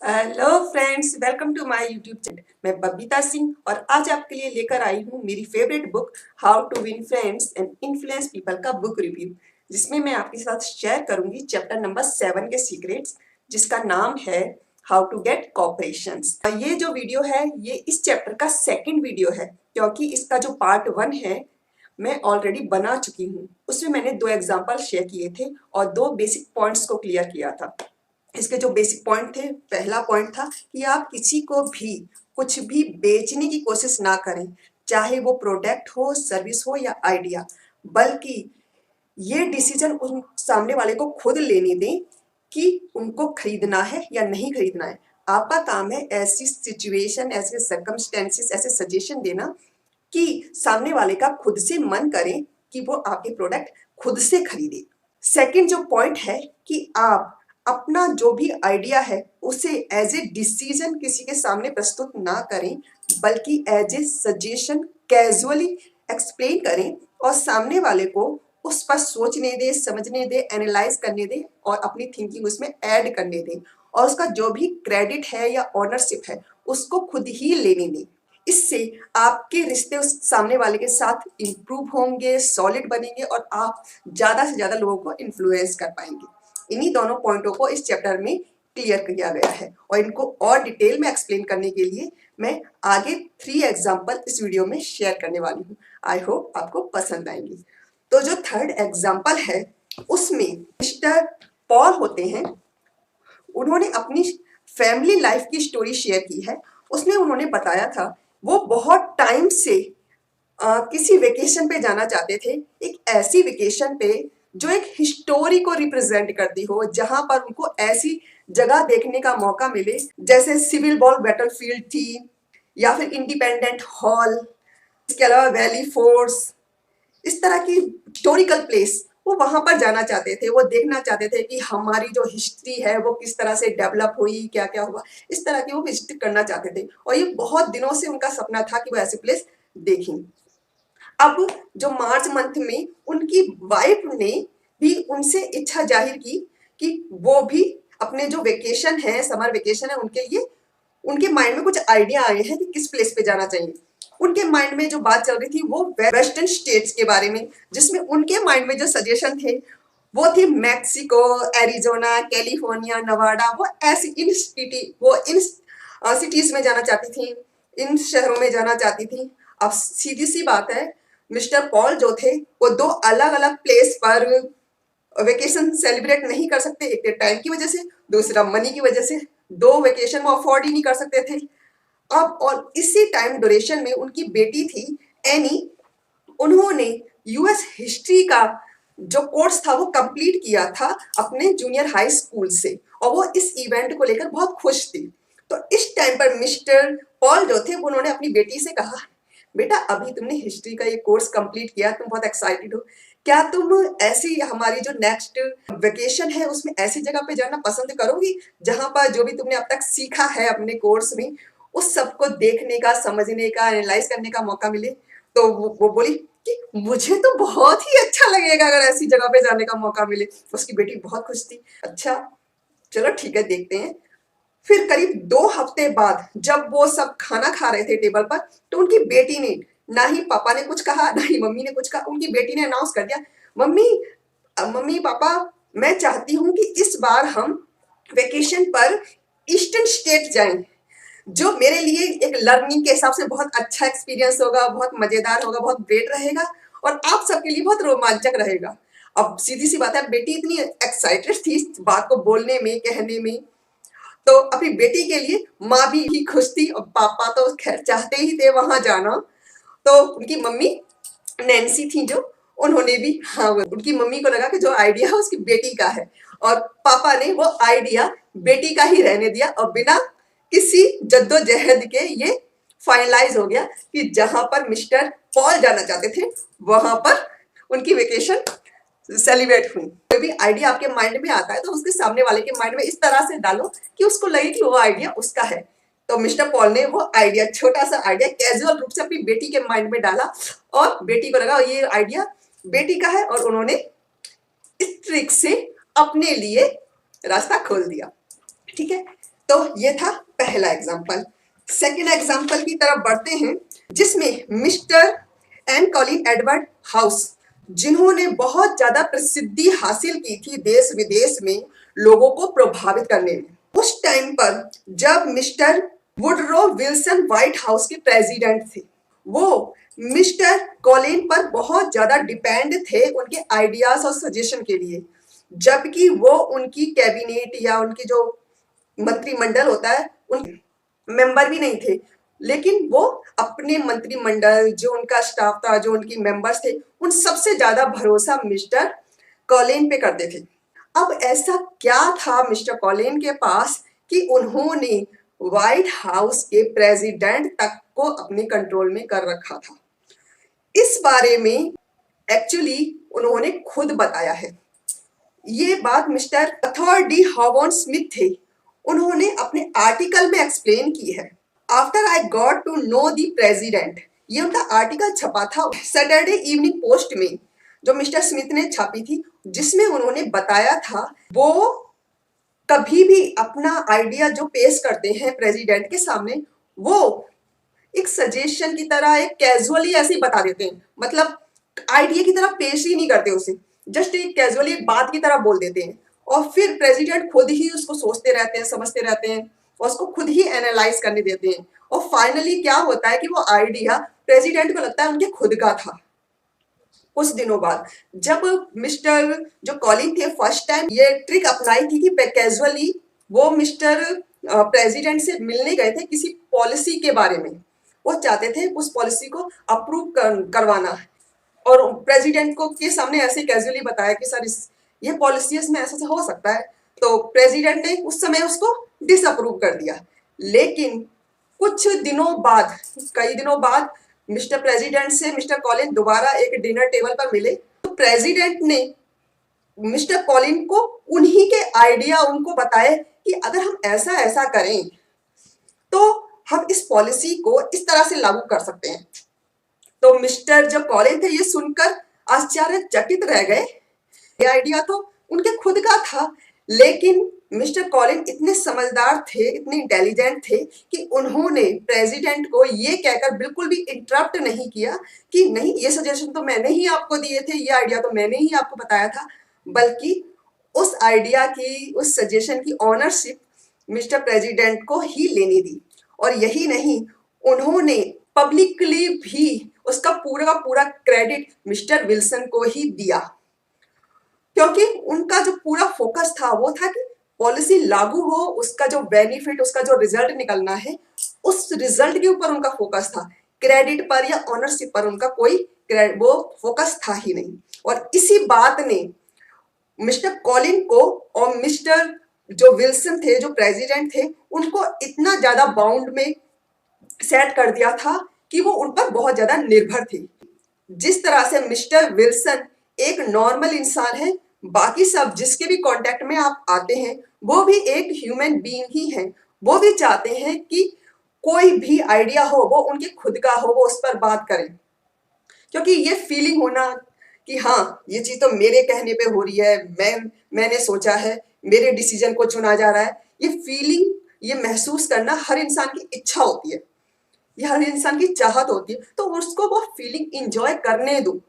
Hello friends, welcome to my YouTube channel. मैं बबीता सिंह और आज आपके लिए लेकर आई हूँ मेरी favourite book how to win friends and influence people का बुक रिव्यू, जिसमें मैं आपके साथ शेयर करूंगी चैप्टर नंबर 7 के सीक्रेट्स, जिसका नाम है हाउ टू गेट कॉपरेशंस। ये जो वीडियो है ये इस चैप्टर का सेकेंड वीडियो है, क्योंकि इसका जो पार्ट 1 है मैं ऑलरेडी बना चुकी हूँ। उसमें मैंने 2 एग्जाम्पल शेयर किए थे और 2 बेसिक पॉइंट्स को क्लियर किया था। इसके जो बेसिक पॉइंट थे, पहला पॉइंट था कि आप किसी को भी कुछ भी बेचने की कोशिश ना करें, चाहे वो प्रोडक्ट हो, सर्विस हो या आइडिया, बल्कि ये डिसीजन उन सामने वाले को खुद लेने दें कि उनको खरीदना है या नहीं खरीदना है। आपका काम है ऐसी सिचुएशन, ऐसे सर्कमस्टेंसेस, ऐसे सजेशन देना कि सामने वाले का खुद से मन करे कि वो आपके प्रोडक्ट खुद से खरीदे। सेकंड जो पॉइंट है कि आप अपना जो भी आइडिया है उसे एज ए डिसीजन किसी के सामने प्रस्तुत ना करें, बल्कि as a suggestion casually explain करें और सामने वाले को उस पर सोचने दे, समझने दे, एनालाइज करने दे और अपनी थिंकिंग उसमें ऐड करने दे, और उसका जो भी क्रेडिट है या ऑनरशिप है उसको खुद ही लेने दें। इससे आपके रिश्ते उस सामने वाले के साथ इम्प्रूव होंगे, सॉलिड बनेंगे और आप ज़्यादा से ज़्यादा लोगों को इन्फ्लुएंस कर पाएंगे। इन्हीं दोनों पॉइंटों को इस चैप्टर में क्लियर किया गया है और इनको और डिटेल में एक्सप्लेन करने के लिए मैं आगे 3 एग्जाम्पल इस वीडियो में शेयर करने वाली हूँ। आई होप आपको पसंद आएंगी। तो जो थर्ड एग्जाम्पल है उसमें मिस्टर पॉल होते हैं। उन्होंने अपनी फैमिली लाइफ की स्टोरी शेयर की है। उसमें उन्होंने बताया था वो बहुत टाइम से किसी वेकेशन पे जाना चाहते थे, एक ऐसी वेकेशन पे जो एक हिस्टोरी को रिप्रेजेंट करती हो, जहां पर उनको ऐसी जगह देखने का मौका मिले जैसे सिविल वॉर बैटलफील्ड थी या फिर इंडिपेंडेंट हॉल, इसके अलावा वैली फोर्ट्स, इस तरह की हिस्टोरिकल प्लेस वो वहां पर जाना चाहते थे। वो देखना चाहते थे कि हमारी जो हिस्ट्री है वो किस तरह से डेवलप हुई, क्या क्या हुआ, इस तरह की वो विजिट करना चाहते थे और ये बहुत दिनों से उनका सपना था कि वो ऐसी प्लेस देखें। अब जो मार्च मंथ में उनकी वाइफ ने भी उनसे इच्छा जाहिर की कि वो भी अपने जो वेकेशन है, समर वेकेशन है, उनके लिए उनके माइंड में कुछ आइडिया आए हैं कि किस प्लेस पे जाना चाहिए। उनके माइंड में जो बात चल रही थी वो वेस्टर्न स्टेट्स के बारे में, जिसमें उनके माइंड में जो सजेशन थे वो थी मैक्सिको, एरिजोना, कैलिफोर्निया, नवाडा। वो इन सिटीज में जाना चाहती थी, इन शहरों में जाना चाहती थी। अब सीधी सी बात है, मिस्टर पॉल जो थे वो 2 अलग अलग प्लेस पर वेकेशन सेलिब्रेट नहीं कर सकते। एक टाइम की वजह से, दूसरा मनी की वजह से। 2 वेकेशन वो अफोर्ड ही नहीं कर सकते थे। अब और इसी टाइम ड्यूरेशन में उनकी बेटी थी एनी। उन्होंने यूएस हिस्ट्री का जो कोर्स था वो कंप्लीट किया था अपने जूनियर हाई स्कूल से और वो इस इवेंट को लेकर बहुत खुश थी। तो इस टाइम पर मिस्टर पॉल जो थे उन्होंने अपनी बेटी से कहा, बेटा अभी तुमने हिस्ट्री का ये कोर्स कंप्लीट किया, तुम बहुत एक्साइटेड हो, क्या तुम ऐसी हमारी जो नेक्स्ट वेकेशन है उसमें ऐसी जगह पे जाना पसंद करोगी जहां पर जो भी तुमने अब तक सीखा है अपने कोर्स में उस सबको देखने का, समझने का, एनालाइज करने का मौका मिले? तो वो बोली कि मुझे तो बहुत ही अच्छा लगेगा अगर ऐसी जगह पे जाने का मौका मिले। उसकी बेटी बहुत खुश थी। अच्छा चलो ठीक है, देखते हैं। फिर करीब 2 हफ्ते बाद जब वो सब खाना खा रहे थे टेबल पर, तो उनकी बेटी ने, ना ही पापा ने कुछ कहा ना ही मम्मी ने कुछ कहा, उनकी बेटी ने अनाउंस कर दिया, मम्मी मम्मी पापा, मैं चाहती हूँ कि इस बार हम वेकेशन पर ईस्टर्न स्टेट जाएं, जो मेरे लिए एक लर्निंग के हिसाब से बहुत अच्छा एक्सपीरियंस होगा, बहुत मजेदार होगा, बहुत ग्रेट रहेगा और आप सबके लिए बहुत रोमांचक रहेगा। अब सीधी सी बात है, बेटी इतनी एक्साइटेड थी इस बात को बोलने में, कहने में, तो अपनी बेटी के लिए माँ भी ही खुश थी और पापा तो खैर चाहते ही थे वहां जाना। तो उनकी मम्मी नैन्सी थी जो, उन्होंने भी, हाँ, उनकी मम्मी को लगा कि जो आइडिया है उसकी बेटी का है और पापा ने वो आइडिया बेटी का ही रहने दिया और बिना किसी जद्दोजहद के ये फाइनलाइज हो गया कि जहां पर मिस्टर पॉल जाना चाहते थे वहां पर उनकी वेकेशन सेलिब्रेट हुई। कोई भी आइडिया आपके माइंड में आता है तो उसके सामने वाले के माइंड में इस तरह से डालो कि उसको लगे कि वो आइडिया उसका है। तो मिस्टर पॉल ने वो आइडिया, छोटा सा आइडिया, कैजुअल रूप से अपनी बेटी के माइंड में डाला और बेटी को लगा ये आइडिया बेटी का है और उन्होंने इस ट्रिक से अपने लिए रास्ता खोल दिया। ठीक है, तो ये था पहला एग्जाम्पल। सेकेंड एग्जाम्पल की तरफ बढ़ते हैं, जिसमें mister and Colin Edward house, जिन्होंने बहुत ज्यादा प्रसिद्धि हासिल की थी देश विदेश में लोगों को प्रभावित करने में। उस टाइम पर जब mister Woodrow Wilson white house के प्रेसिडेंट थे, वो मिस्टर कॉलिन पर बहुत ज्यादा डिपेंड थे उनके आइडियाज और सजेशन के लिए, जबकि वो उनकी कैबिनेट या उनकी जो मंत्रिमंडल होता है उन मेंबर भी नहीं थे, लेकिन वो अपने मंत्रिमंडल, जो उनका स्टाफ था, जो उनकी मेंबर्स थे, उन सबसे ज्यादा भरोसा मिस्टर कॉलिन पे करते थे। अब ऐसा क्या था मिस्टर कॉलिन के पास कि उन्होंने व्हाइट हाउस के प्रेसिडेंट तक को अपने कंट्रोल में कर रखा था? इस बारे में एक्चुअली उन्होंने खुद बताया है। ये बात mister Arthur D Howard Smith थे, उन्होंने अपने आर्टिकल में एक्सप्लेन की है। After I got to know the president, ये उनका आर्टिकल छपा था सैटरडे इवनिंग पोस्ट में, जो मिस्टर स्मिथ ने छापी थी, जिसमें उन्होंने बताया था वो कभी भी अपना आइडिया जो पेश करते हैं प्रेसिडेंट के सामने, वो एक सजेशन की तरह, एक कैजुअली ऐसे ही बता देते हैं, मतलब आइडिया की तरह पेश ही नहीं करते उसे, जस्ट एक कैजुअली एक बात की तरह बोल देते हैं, और फिर प्रेसिडेंट खुद ही उसको सोचते रहते हैं, समझते रहते हैं, और उसको खुद ही एनालाइज करने देते हैं, और फाइनली क्या होता है कि वो आइडिया प्रेसिडेंट को लगता है उनके खुद का था। कुछ दिनों बाद जब मिस्टर जो कॉलिन थे फर्स्ट टाइम ये ट्रिक अपनाई थी कि कैजुअली वो मिस्टर प्रेसिडेंट से मिलने गए थे किसी पॉलिसी के बारे में, वो चाहते थे उस पॉलिसी को अप्रूव करवाना, और प्रेसिडेंट को के सामने ऐसे कैजुअली बताया कि सर ये पॉलिसीज में ऐसा हो सकता है, तो प्रेसिडेंट ने उस समय उसको डिसअप्रूव कर दिया। लेकिन कुछ दिनों बाद, कई दिनों बाद मिस्टर प्रेसिडेंट से मिस्टर कॉलिन दोबारा एक डिनर टेबल पर मिले, तो प्रेसिडेंट ने मिस्टर कॉलिन को उन्हीं के आइडिया उनको बताए कि अगर हम ऐसा ऐसा करें तो हम इस पॉलिसी को इस तरह से लागू कर सकते हैं। तो मिस्टर जो कॉलिन थे ये सुनकर आश्चर्यचकित रह गए। ये आइडिया तो उनके खुद का था, लेकिन मिस्टर कॉलिन इतने समझदार थे, इतने इंटेलिजेंट थे कि उन्होंने प्रेसिडेंट को ये कहकर बिल्कुल भी इंटरप्ट नहीं किया कि नहीं, ये सजेशन तो मैंने ही आपको दिए थे, ये आइडिया तो मैंने ही आपको बताया था, बल्कि उस आइडिया की, उस सजेशन की ऑनरशिप मिस्टर प्रेसिडेंट को ही लेनी दी। और यही नहीं, उन्होंने पब्लिकली भी उसका पूरा का पूरा क्रेडिट मिस्टर विल्सन को ही दिया, क्योंकि उनका जो पूरा फोकस था वो था कि पॉलिसी लागू हो, उसका जो बेनिफिट, उसका जो रिजल्ट निकलना है, उस रिजल्ट के ऊपर उनका फोकस था। क्रेडिट पर या ऑनरशिप पर उनका कोई वो फोकस था ही नहीं। और इसी बात ने मिस्टर कॉलिन को और मिस्टर जो विल्सन थे, जो प्रेसिडेंट थे, उनको इतना ज्यादा बाउंड में सेट कर दिया था कि वो उन पर बहुत ज्यादा निर्भर थे। जिस तरह से मिस्टर विल्सन एक नॉर्मल इंसान है, बाकी सब जिसके भी कांटेक्ट में आप आते हैं वो भी एक ह्यूमन बीइंग ही है, वो भी चाहते हैं कि कोई भी आइडिया हो वो उनके खुद का हो, वो उस पर बात करें, क्योंकि ये फीलिंग होना कि हाँ ये चीज तो मेरे कहने पे हो रही है, मैंने सोचा है, मेरे डिसीजन को चुना जा रहा है, ये फीलिंग, ये महसूस करना हर इंसान की इच्छा होती है, ये हर इंसान की चाहत होती है, तो उसको वो फीलिंग इंजॉय करने दो,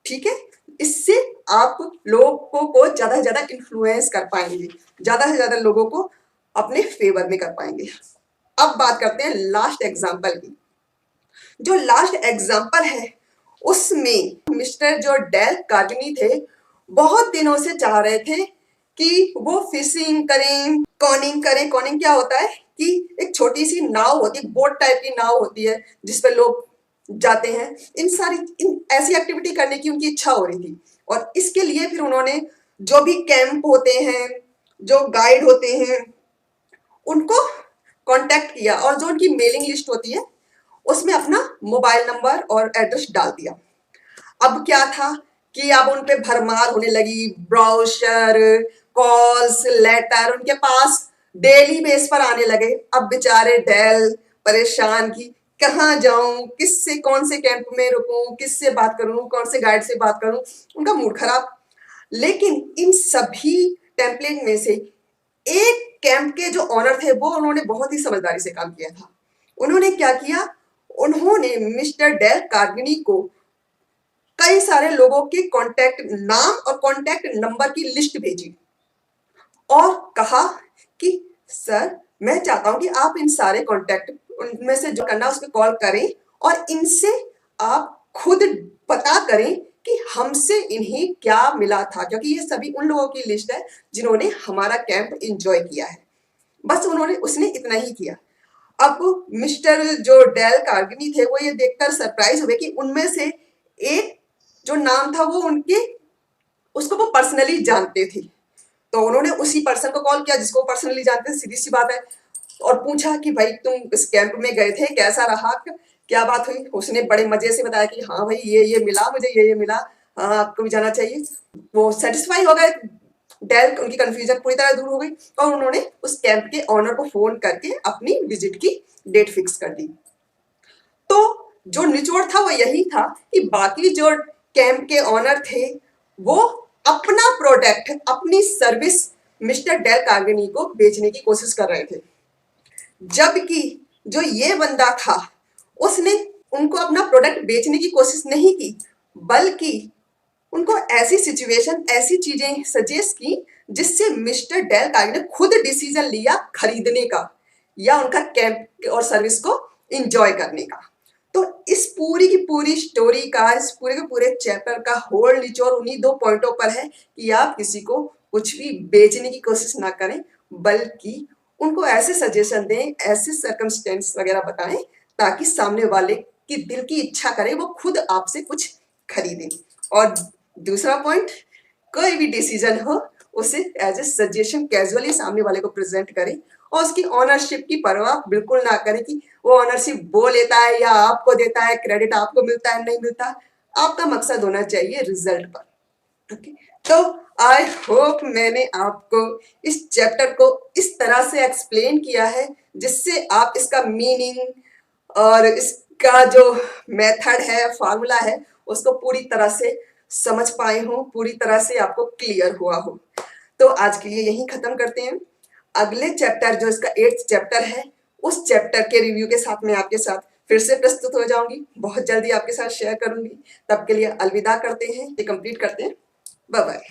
ठीक है। इससे आप लोगों को ज्यादा से ज्यादा इन्फ्लुएंस कर पाएंगे, ज्यादा से ज्यादा लोगों को अपने फेवर में कर पाएंगे। अब बात करते हैं लास्ट एग्जाम्पल की। जो लास्ट एग्जाम्पल है उसमें मिस्टर जो डेल कार्नेगी थे, बहुत दिनों से चाह रहे थे कि वो फिशिंग करें, कॉनिंग करें। कॉनिंग क्या होता है कि एक छोटी सी नाव होती है, बोट टाइप की नाव होती है जिसपे लोग जाते हैं। इन ऐसी एक्टिविटी करने की उनकी इच्छा हो रही थी, और इसके लिए फिर उन्होंने जो भी कैंप होते हैं, जो गाइड होते हैं, उनको कांटेक्ट किया, और जो उनकी मेलिंग लिस्ट होती है उसमें अपना मोबाइल नंबर और एड्रेस डाल दिया। अब क्या था कि अब उन पे भरमार होने लगी, ब्राउशर, कॉल्स, लेटर उनके पास डेली बेस पर आने लगे। अब बेचारे डेल परेशान की कहाँ जाऊं, किससे, कौन से कैंप में रुकूं, किससे बात करूं, कौन से गाइड से बात करूं, उनका मूड खराब। लेकिन इन सभी टेम्पलेट में से एक कैंप के जो ऑनर थे वो उन्होंने बहुत ही समझदारी से काम किया था। उन्होंने क्या किया, उन्होंने मिस्टर डेल कार्नेगी को कई सारे लोगों के कॉन्टैक्ट नाम और कॉन्टैक्ट नंबर की लिस्ट भेजी और कहा कि सर मैं चाहता हूं कि आप इन सारे कॉन्टैक्ट उनमें से जो करना उस पर कॉल करें और इनसे आप खुद पता करें कि हमसे इन्हें क्या मिला था, क्योंकि ये सभी उन लोगों की लिस्ट है जिन्होंने हमारा कैंप एंजॉय किया है। बस उसने इतना ही किया। अब मिस्टर जो डेल कार्नेगी थे वो ये देखकर सरप्राइज हुए कि उनमें से एक जो नाम था वो उसको वो पर्सनली जानते थे। तो उन्होंने उसी पर्सन को कॉल किया जिसको पर्सनली जानते थे, सीधी सी बात है, और पूछा कि भाई तुम इस कैंप में गए थे, कैसा रहा, क्या बात हुई। उसने बड़े मजे से बताया कि हाँ भाई ये मिला मुझे, ये मिला, हाँ आपको भी जाना चाहिए। वो सेटिस्फाई हो गए, डेल उनकी कंफ्यूजन पूरी तरह दूर हो गई और उन्होंने उस कैंप के ऑनर को फोन करके अपनी विजिट की डेट फिक्स कर दी। तो जो निचोड़ था वो यही था कि बाकी जो कैंप के ऑनर थे वो अपना प्रोडक्ट, अपनी सर्विस मिस्टर डेल कार्नेगी को बेचने की कोशिश कर रहे थे, जबकि जो ये बंदा था उसने उनको अपना प्रोडक्ट बेचने की कोशिश नहीं की, बल्कि उनको ऐसी सिचुएशन, ऐसी चीजें सजेस्ट की जिससे मिस्टर डेल कार्नेगी ने खुद डिसीजन लिया खरीदने का या उनका कैंप और सर्विस को एंजॉय करने का। तो इस पूरी की पूरी स्टोरी का, इस पूरे के पूरे चैप्टर का होल निचोड़ उन्हीं 2 पॉइंटों पर है कि आप किसी को कुछ भी बेचने की कोशिश ना करें, बल्कि उनको ऐसे सजेशन दें, ऐसे सर्कमस्टेंस वगैरह बताएं ताकि सामने वाले की दिल की इच्छा करे वो खुद आपसे कुछ खरीदें। और दूसरा पॉइंट, कोई भी डिसीजन हो उसे एज ए सजेशन कैजुअली सामने वाले को प्रेजेंट करें और उसकी ऑनरशिप की परवाह बिल्कुल ना करें कि वो ऑनरशिप वो लेता है या आपको देता है, क्रेडिट आपको मिलता है नहीं मिलता। आपका मकसद होना चाहिए रिजल्ट पर। ओके, तो आई होप मैंने आपको इस चैप्टर को इस तरह से एक्सप्लेन किया है जिससे आप इसका मीनिंग और इसका जो मेथड है, फॉर्मूला है, उसको पूरी तरह से समझ पाए हो, पूरी तरह से आपको क्लियर हुआ हो। तो आज के लिए यहीं खत्म करते हैं। अगले चैप्टर जो इसका 8th चैप्टर है, उस चैप्टर के रिव्यू के साथ मैं आपके साथ फिर से प्रस्तुत हो जाऊंगी, बहुत जल्दी आपके साथ शेयर करूंगी। तब के लिए अलविदा करते हैं, ये कंप्लीट करते हैं। Bye bye.